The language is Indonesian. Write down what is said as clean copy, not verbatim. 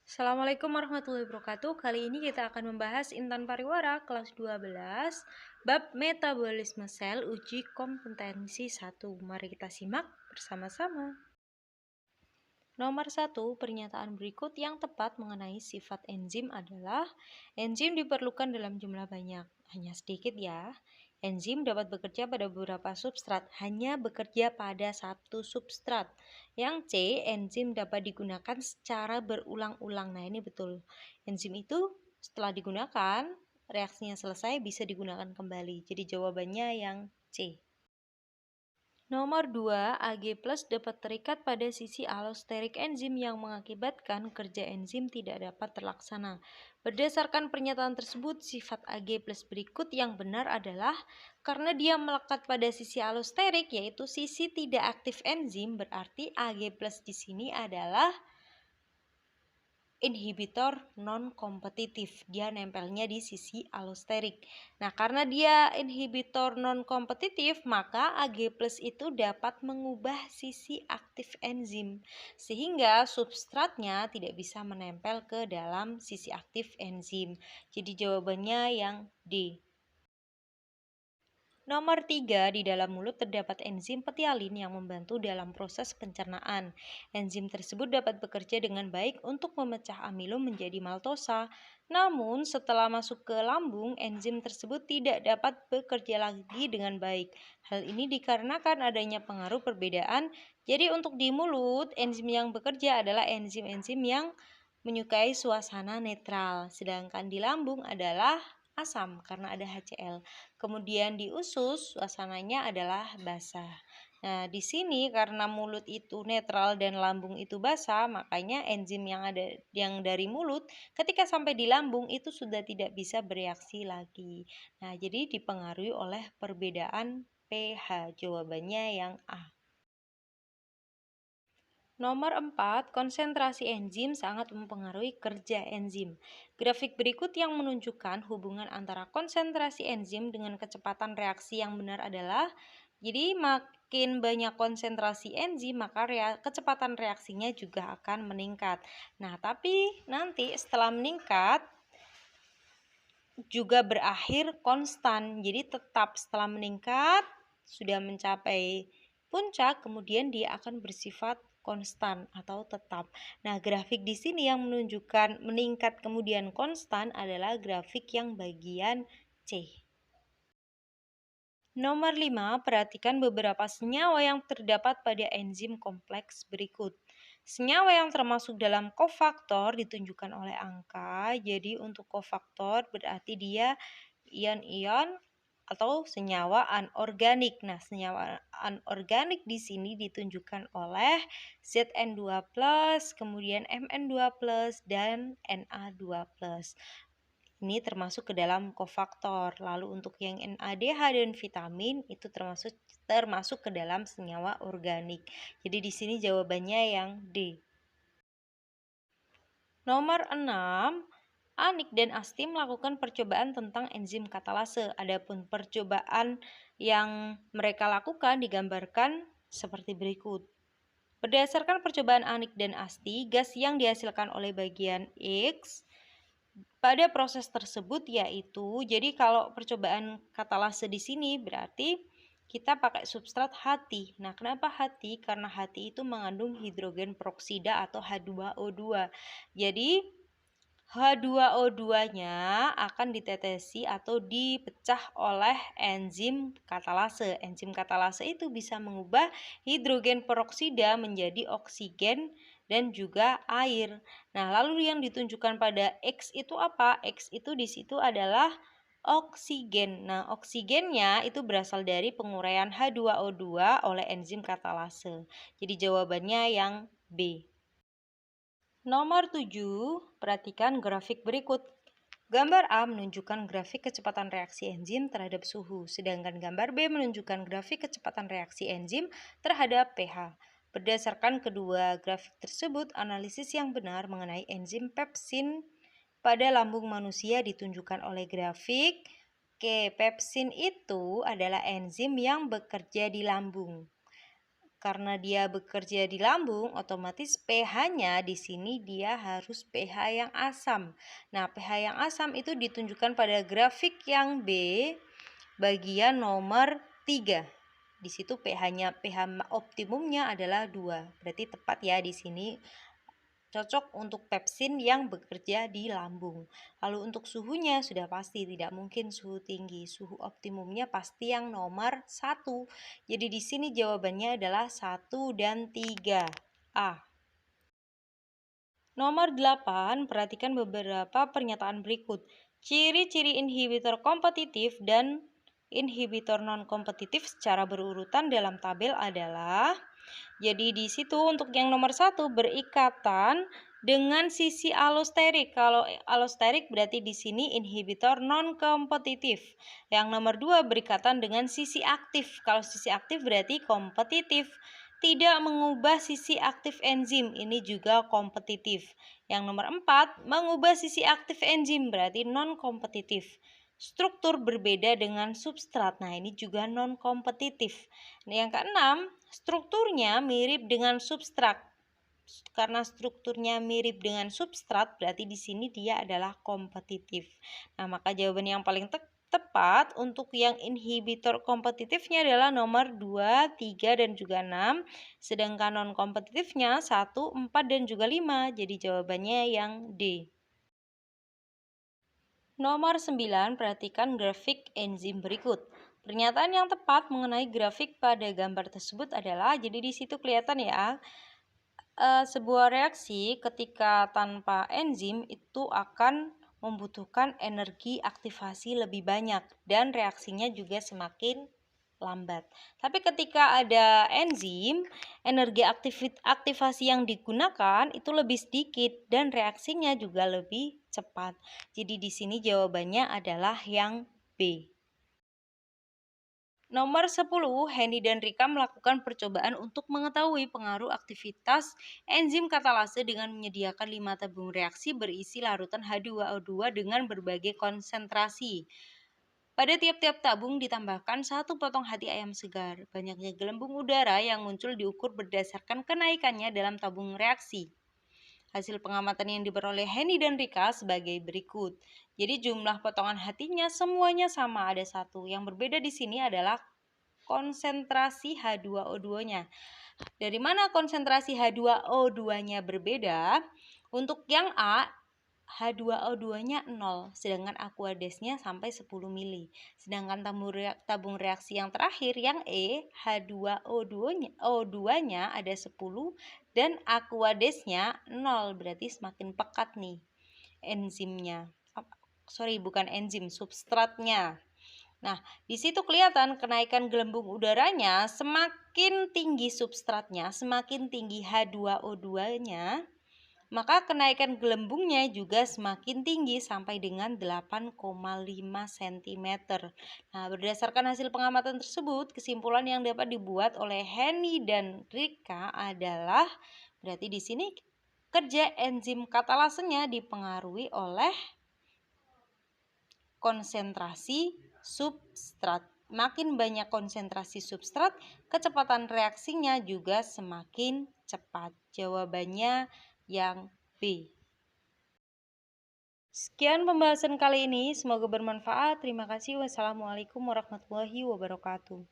Assalamualaikum warahmatullahi wabarakatuh. Kali ini kita akan membahas Intan Pariwara kelas 12 bab metabolisme sel uji kompetensi 1. Mari kita simak bersama-sama. Nomor 1, pernyataan berikut yang tepat mengenai sifat enzim adalah enzim diperlukan dalam jumlah banyak. Hanya sedikit ya. Enzim dapat bekerja pada beberapa substrat, hanya bekerja pada satu substrat. Yang C, enzim dapat digunakan secara berulang-ulang. Nah, ini betul. Enzim itu setelah digunakan, reaksinya selesai bisa digunakan kembali. Jadi jawabannya yang C. Nomor 2, Ag+ dapat terikat pada sisi allosterik enzim yang mengakibatkan kerja enzim tidak dapat terlaksana. Berdasarkan pernyataan tersebut, sifat Ag+ berikut yang benar adalah karena dia melekat pada sisi allosterik, yaitu sisi tidak aktif enzim, berarti Ag+ di sini adalah inhibitor non-kompetitif. Dia nempelnya di sisi allosterik. Nah, karena dia inhibitor non-kompetitif, maka Ag+ itu dapat mengubah sisi aktif enzim sehingga substratnya tidak bisa menempel ke dalam sisi aktif enzim. Jadi jawabannya yang D. Nomor 3, di dalam mulut terdapat enzim petialin yang membantu dalam proses pencernaan. Enzim tersebut dapat bekerja dengan baik untuk memecah amilum menjadi maltosa. Namun, setelah masuk ke lambung, enzim tersebut tidak dapat bekerja lagi dengan baik. Hal ini dikarenakan adanya pengaruh perbedaan. Jadi, untuk di mulut, enzim yang bekerja adalah enzim-enzim yang menyukai suasana netral, sedangkan di lambung adalah asam karena ada HCl. Kemudian di usus suasananya adalah basah. Nah, di sini karena mulut itu netral dan lambung itu basah, makanya enzim yang dari mulut ketika sampai di lambung itu sudah tidak bisa bereaksi lagi. Nah, jadi dipengaruhi oleh perbedaan pH. Jawabannya yang A. Nomor 4, konsentrasi enzim sangat mempengaruhi kerja enzim. Grafik berikut yang menunjukkan hubungan antara konsentrasi enzim dengan kecepatan reaksi yang benar adalah, jadi makin banyak konsentrasi enzim, maka kecepatan reaksinya juga akan meningkat. Nah, tapi nanti setelah meningkat juga berakhir konstan. Jadi tetap setelah meningkat sudah mencapai puncak, kemudian dia akan bersifat konstan atau tetap. Nah, grafik di sini yang menunjukkan meningkat kemudian konstan adalah grafik yang bagian C. Nomor 5, perhatikan beberapa senyawa yang terdapat pada enzim kompleks berikut. Senyawa yang termasuk dalam kofaktor ditunjukkan oleh angka. Jadi untuk kofaktor berarti dia ion-ion atau senyawa anorganik. Nah, senyawa anorganik di sini ditunjukkan oleh Zn2+, kemudian Mn2+, dan Na2+. Ini termasuk ke dalam kofaktor. Lalu untuk yang NADH dan vitamin itu termasuk ke dalam senyawa organik. Jadi di sini jawabannya yang D. Nomor 6, Anik dan Asti melakukan percobaan tentang enzim katalase. Adapun percobaan yang mereka lakukan digambarkan seperti berikut. Berdasarkan percobaan Anik dan Asti, gas yang dihasilkan oleh bagian X pada proses tersebut yaitu, jadi kalau percobaan katalase di sini berarti kita pakai substrat H. Nah, kenapa H? Karena H itu mengandung hidrogen peroksida atau H2O2. Jadi H2O2-nya akan ditetesi atau dipecah oleh enzim katalase. Enzim katalase itu bisa mengubah hidrogen peroksida menjadi oksigen dan juga air. Nah, lalu yang ditunjukkan pada X itu apa? X itu di situ adalah oksigen. Nah, oksigennya itu berasal dari penguraian H2O2 oleh enzim katalase. Jadi jawabannya yang B. Nomor 7, perhatikan grafik berikut. Gambar A menunjukkan grafik kecepatan reaksi enzim terhadap suhu, sedangkan gambar B menunjukkan grafik kecepatan reaksi enzim terhadap pH. Berdasarkan kedua grafik tersebut, analisis yang benar mengenai enzim pepsin pada lambung manusia ditunjukkan oleh grafik. Pepsin itu adalah enzim yang bekerja di lambung. karena dia bekerja di lambung, otomatis pH-nya di sini dia harus pH yang asam. Nah, pH yang asam itu ditunjukkan pada grafik yang B, bagian nomor 3. Di situ pH optimumnya adalah 2. Berarti tepat ya di sini. Cocok untuk pepsin yang bekerja di lambung. Lalu untuk suhunya sudah pasti tidak mungkin suhu tinggi. Suhu optimumnya pasti yang nomor 1. Jadi di sini jawabannya adalah 1 dan 3. A. Nomor 8, perhatikan beberapa pernyataan berikut. Ciri-ciri inhibitor kompetitif dan inhibitor non-kompetitif secara berurutan dalam tabel adalah, jadi di situ untuk yang nomor 1 berikatan dengan sisi allosterik. Kalau allosterik berarti di sini inhibitor non-kompetitif. Yang nomor 2 berikatan dengan sisi aktif. Kalau sisi aktif berarti kompetitif. Tidak mengubah sisi aktif enzim, ini juga kompetitif. Yang nomor 4 mengubah sisi aktif enzim berarti non-kompetitif. Struktur berbeda dengan substrat. Nah, ini juga non-kompetitif. Yang keenam, strukturnya mirip dengan substrat. Karena strukturnya mirip dengan substrat, berarti di sini dia adalah kompetitif. Nah, maka jawaban yang paling tepat untuk yang inhibitor kompetitifnya adalah nomor 2, 3, dan juga 6. Sedangkan non-kompetitifnya 1, 4, dan juga 5. Jadi jawabannya yang D. Nomor 9, perhatikan grafik enzim berikut. Pernyataan yang tepat mengenai grafik pada gambar tersebut adalah, jadi di situ kelihatan ya, sebuah reaksi ketika tanpa enzim itu akan membutuhkan energi aktivasi lebih banyak dan reaksinya juga semakin lambat. Tapi ketika ada enzim, energi aktivasi yang digunakan itu lebih sedikit dan reaksinya juga lebih cepat. Jadi di sini jawabannya adalah yang B. Nomor 10, Hendy dan Rika melakukan percobaan untuk mengetahui pengaruh aktivitas enzim katalase dengan menyediakan 5 tabung reaksi berisi larutan H2O2 dengan berbagai konsentrasi. Pada tiap-tiap tabung ditambahkan 1 potong hati ayam segar. Banyaknya gelembung udara yang muncul diukur berdasarkan kenaikannya dalam tabung reaksi. Hasil pengamatan yang diperoleh Hendy dan Rika sebagai berikut. Jadi jumlah potongan hatinya semuanya sama, ada 1. Yang berbeda di sini adalah konsentrasi H2O2-nya. Dari mana konsentrasi H2O2-nya berbeda? Untuk yang A, H2O2-nya 0, sedangkan aquadesnya sampai 10 mili. Sedangkan tabung reaksi yang terakhir, yang E, H2O2-nya ada 10 dan aquadesnya 0, berarti semakin pekat nih enzimnya. Bukan enzim, substratnya. Nah, di situ kelihatan kenaikan gelembung udaranya, semakin tinggi substratnya, semakin tinggi H2O2-nya, maka kenaikan gelembungnya juga semakin tinggi sampai dengan 8,5 cm. Nah, berdasarkan hasil pengamatan tersebut, kesimpulan yang dapat dibuat oleh Hendy dan Rika adalah, berarti di sini kerja enzim katalasenya dipengaruhi oleh konsentrasi substrat. Makin banyak konsentrasi substrat, kecepatan reaksinya juga semakin cepat. Jawabannya yang B. Sekian pembahasan kali ini, semoga bermanfaat. Terima kasih. Wassalamualaikum warahmatullahi wabarakatuh.